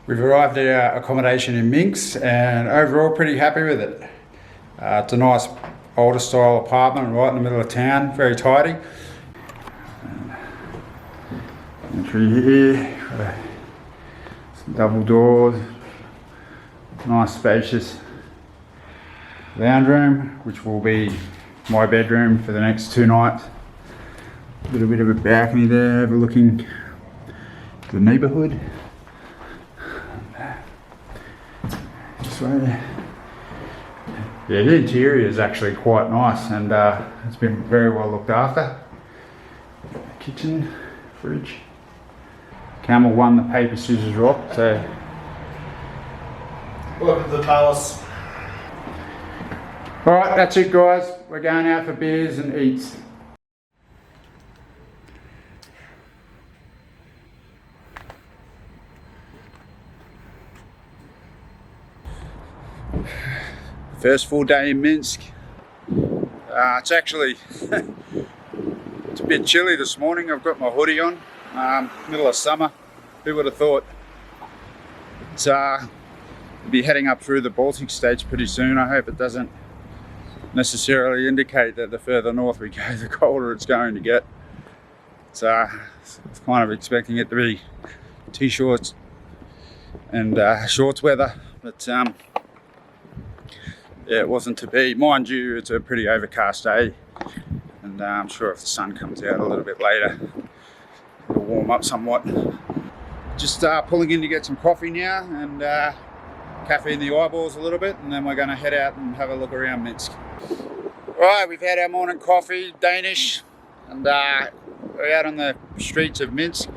We've arrived at our accommodation in Minsk and overall pretty happy with it. It's a nice older style apartment right in the middle of town, very tidy. Entry here, some double doors, nice spacious lounge room, which will be my bedroom for the next 2 nights. A little bit of a balcony there overlooking the neighbourhood. This way. Yeah, the interior is actually quite nice and it's been very well looked after. Kitchen, fridge. Camel won the paper, scissors, rock, so. Welcome to the palace. Alright, that's it guys. We're going out for beers and eats. First full day in Minsk. It's actually it's a bit chilly this morning. I've got my hoodie on. Middle of summer. Who would have thought? We'll be heading up through the Baltic states pretty soon. I hope it doesn't necessarily indicate that the further north we go, the colder it's going to get. So it's kind of expecting it to be t-shirts and shorts weather, but yeah, it wasn't to be. Mind you, it's a pretty overcast day, and I'm sure if the sun comes out a little bit later, it'll warm up somewhat. Just pulling in to get some coffee now and caffeine the eyeballs a little bit, and then we're going to head out and have a look around Minsk. Right, we've had our morning coffee, Danish, and we're out on the streets of Minsk.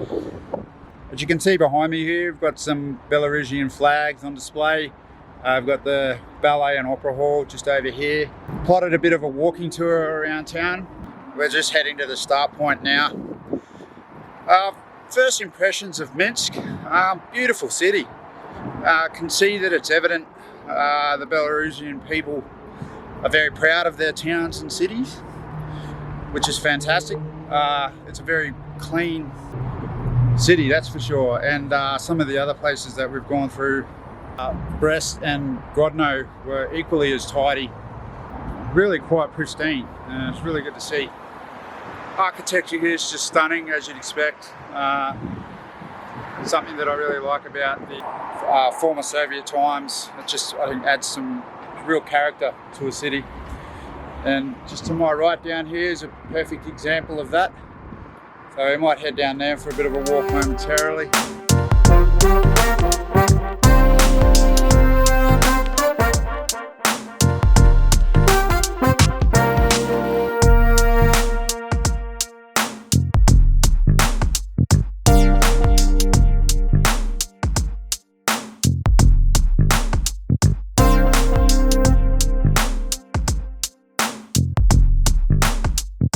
As you can see behind me here, we've got some Belarusian flags on display. I've got the ballet and opera hall just over here. Plotted a bit of a walking tour around town. We're just heading to the start point now. First impressions of Minsk, beautiful city. Can see that it's evident the Belarusian people are very proud of their towns and cities, which is fantastic. It's a very clean city, that's for sure. And some of the other places that we've gone through, Brest and Grodno, were equally as tidy, really quite pristine, and it's really good to see. Architecture here is just stunning, as you'd expect. Something that I really like about the former Soviet times. It just, I think, adds some real character to a city. And just to my right down here is a perfect example of that. So we might head down there for a bit of a walk momentarily.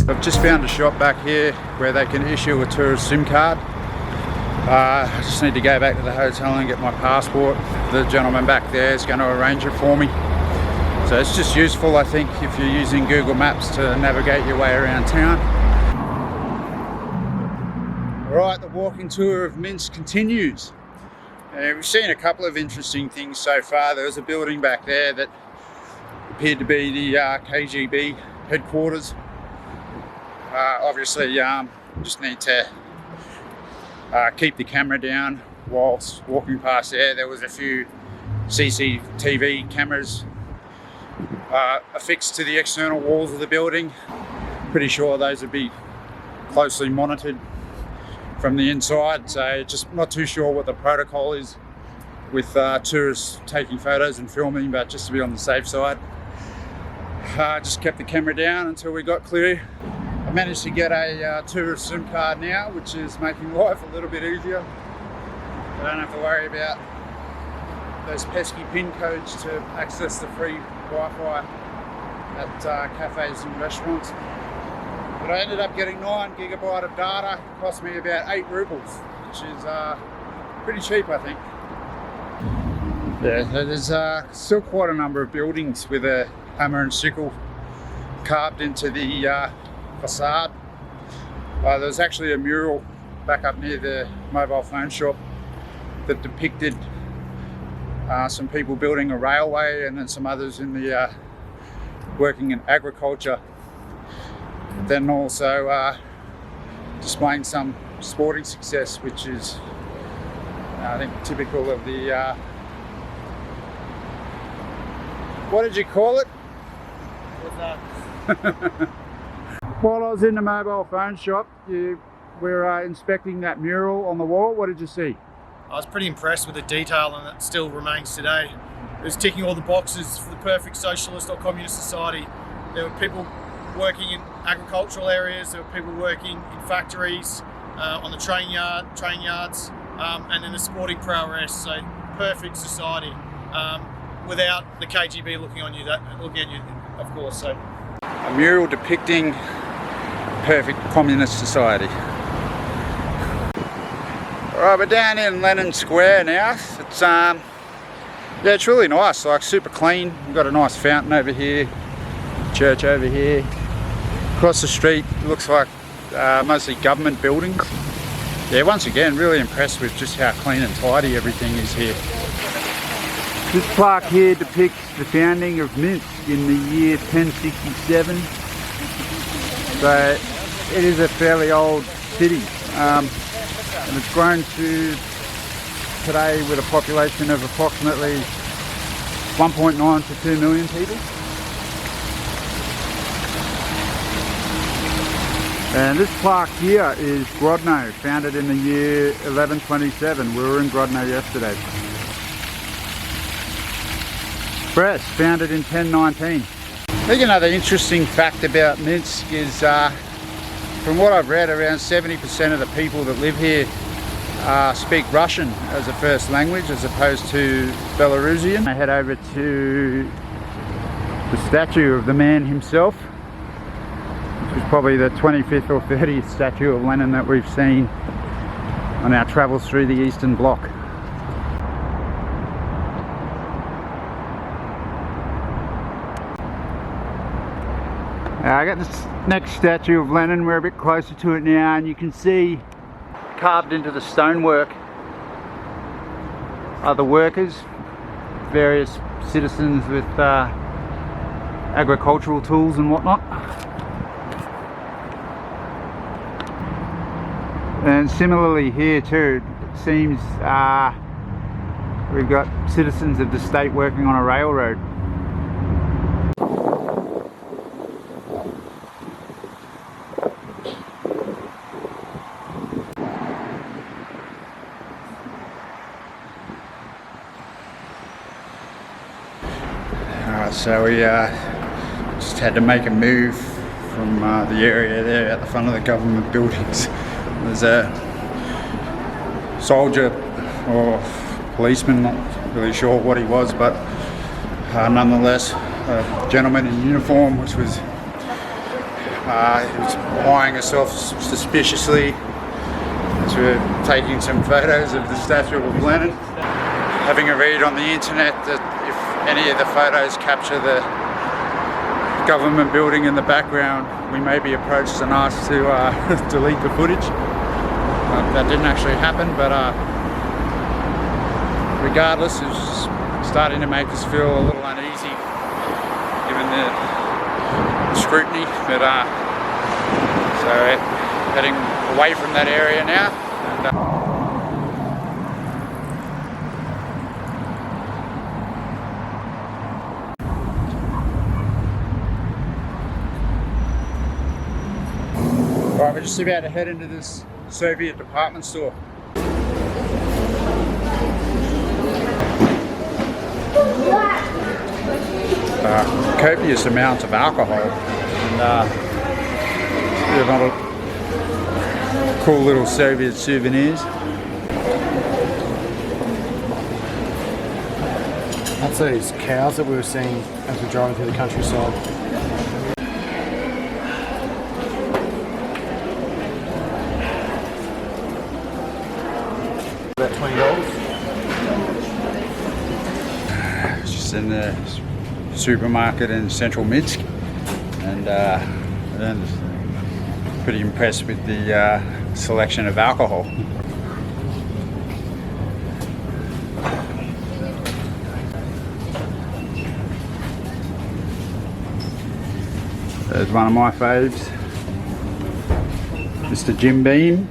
I've just found a shop back here where they can issue a tourist SIM card. I just need to go back to the hotel and get my passport. The gentleman back there is going to arrange it for me. So it's just useful, I think, if you're using Google Maps to navigate your way around town. Alright, the walking tour of Minsk continues. We've seen a couple of interesting things so far. There was a building back there that appeared to be the KGB headquarters. Obviously, just need to keep the camera down whilst walking past there. There was a few CCTV cameras affixed to the external walls of the building. Pretty sure those would be closely monitored from the inside, so just not too sure what the protocol is with tourists taking photos and filming, but just to be on the safe side, just kept the camera down until we got clear. I managed to get a tourist SIM card now, which is making life a little bit easier. I don't have to worry about those pesky PIN codes to access the free Wi-Fi at cafes and restaurants. But I ended up getting 9 GB of data. It cost me about 8 rubles, which is pretty cheap, I think. Yeah, there's still quite a number of buildings with a hammer and sickle carved into the facade. There was actually a mural back up near the mobile phone shop that depicted some people building a railway, and then some others in the working in agriculture. Then also displaying some sporting success, which is I think typical of the what did you call it? What's that? While I was in the mobile phone shop, we were inspecting that mural on the wall. What did you see? I was pretty impressed with the detail, and it still remains today. It was ticking all the boxes for the perfect socialist or communist society. There were people working in agricultural areas, there were people working in factories, on the train yards, and in the sporting prowess. So perfect society, without the KGB looking at you, of course. So a mural depicting perfect communist society. Alright, we're down in Lenin Square now. It's yeah, it's really nice, like super clean. We've got a nice fountain over here, church over here. Across the street, it looks like mostly government buildings. Yeah, once again, really impressed with just how clean and tidy everything is here. This plaque here depicts the founding of Minsk in the year 1067. So it is a fairly old city. And it's grown to today with a population of approximately 1.9 to 2 million people. And this plaque here is Grodno, founded in the year 1127. We were in Grodno yesterday. Brest, founded in 1019. I think another interesting fact about Minsk is, from what I've read, around 70% of the people that live here speak Russian as a first language, as opposed to Belarusian. I head over to the statue of the man himself, which is probably the 25th or 30th statue of Lenin that we've seen on our travels through the Eastern Bloc. I got this next statue of Lenin. We're a bit closer to it now, and you can see carved into the stonework are the workers, various citizens with agricultural tools and whatnot. And similarly here too, it seems we've got citizens of the state working on a railroad. So we just had to make a move from the area there at the front of the government buildings. There's a soldier or policeman, not really sure what he was, but nonetheless a gentleman in uniform, which was he was eyeing us suspiciously as we were taking some photos of the statue of Lenin. Having a read on the internet that if any of the photos capture the government building in the background, we may be approached and asked to delete the footage. That didn't actually happen, but regardless, it was starting to make us feel a little uneasy given the scrutiny. But so heading away from that area now. And, Right, we're just about to head into this Soviet department store. Copious amounts of alcohol, and a lot of cool little Soviet souvenirs. That's those cows that we were seeing as we're driving through the countryside. About $20. Just in the supermarket in central Minsk, and pretty impressed with the selection of alcohol. There's one of my faves, Mr. Jim Beam.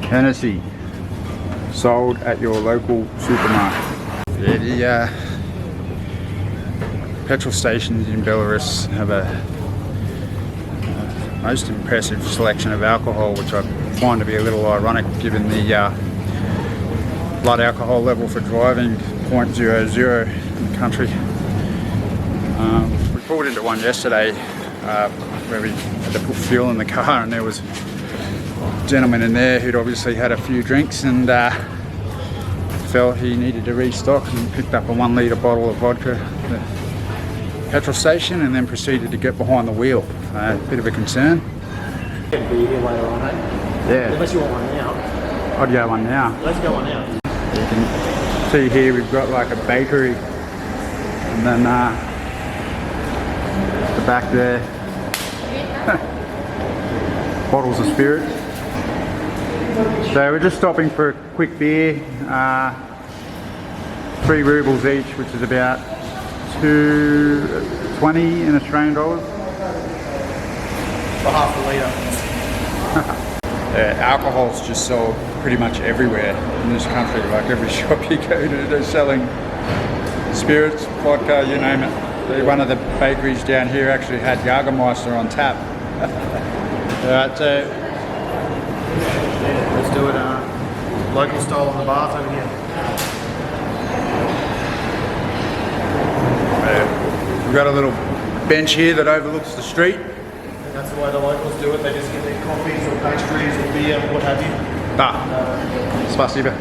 Hennessy, sold at your local supermarket. Yeah, the petrol stations in Belarus have a most impressive selection of alcohol, which I find to be a little ironic given the blood alcohol level for driving 0.00 in the country. We pulled into one yesterday where we had to put fuel in the car, and there was a gentleman in there who'd obviously had a few drinks and felt he needed to restock, and picked up a 1 litre bottle of vodka at the petrol station and then proceeded to get behind the wheel. A bit of a concern. Can be here later on, eh? Yeah. Unless you want one now. I'd go one now. Let's go one now. You can see here we've got like a bakery, and then the back there, bottles of spirit. So we're just stopping for a quick beer, 3 rubles each, which is about $2.20 in Australian dollars. For half a litre. Alcohol's just sold pretty much everywhere in this country. Like every shop you go to, they're selling spirits, vodka, you name it. One of the bakeries down here actually had Jagermeister on tap. Alright, so Let's do it local style on the bars over here. we've got a little bench here that overlooks the street. And that's the way the locals do it. They just get their coffees or pastries or beer or what have you. Spasiba.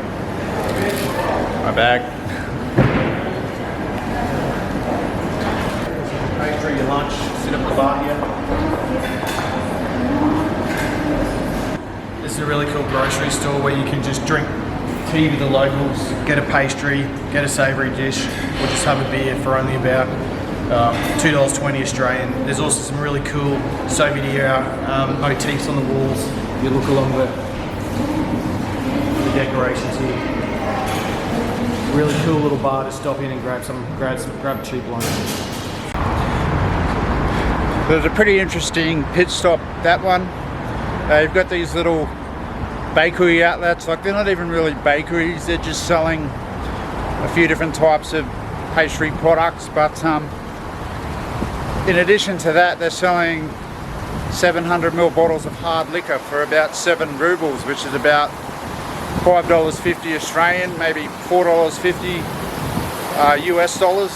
My bag. Pastry, your lunch, sit up at the bar here. This is a really cool grocery store where you can just drink tea with the locals, get a pastry, get a savoury dish, or just have a beer for only about $2.20 Australian. There's also some really cool souvenir motifs on the walls. You look along the decorations here. Really cool little bar to stop in and grab cheap lunch. There's a pretty interesting pit stop, that one. You've got these little bakery outlets, like they're not even really bakeries, they're just selling a few different types of pastry products, but in addition to that they're selling 700ml bottles of hard liquor for about 7 rubles, which is about $5.50 Australian, maybe $4.50 US dollars.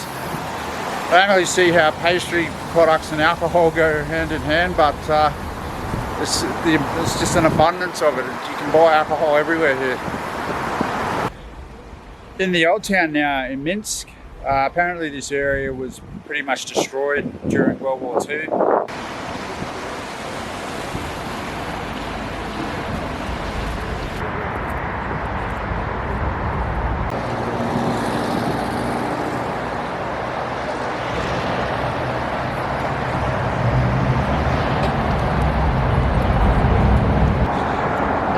I don't really see how pastry products and alcohol go hand in hand, but there's just an abundance of it. You can buy alcohol everywhere here. In the old town now in Minsk, apparently this area was pretty much destroyed during World War II.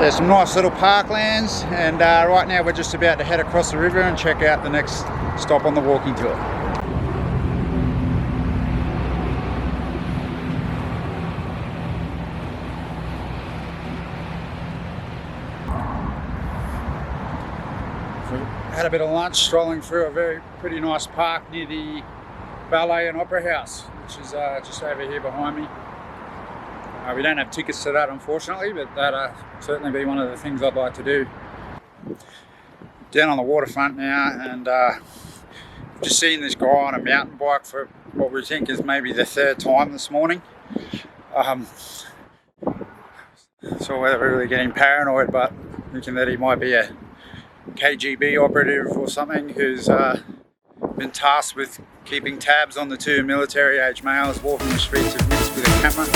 There's some nice little parklands, and right now we're just about to head across the river and check out the next stop on the walking tour. So had a bit of lunch, strolling through a pretty nice park near the Ballet and Opera House, which is just over here behind me. We don't have tickets to that, unfortunately, but that'd certainly be one of the things I'd like to do. Down on the waterfront now, and just seen this guy on a mountain bike for what we think is maybe the 3rd time this morning. So we're really getting paranoid, but thinking that he might be a KGB operative or something who's been tasked with keeping tabs on the 2 military-age males walking the streets of Minsk with a camera.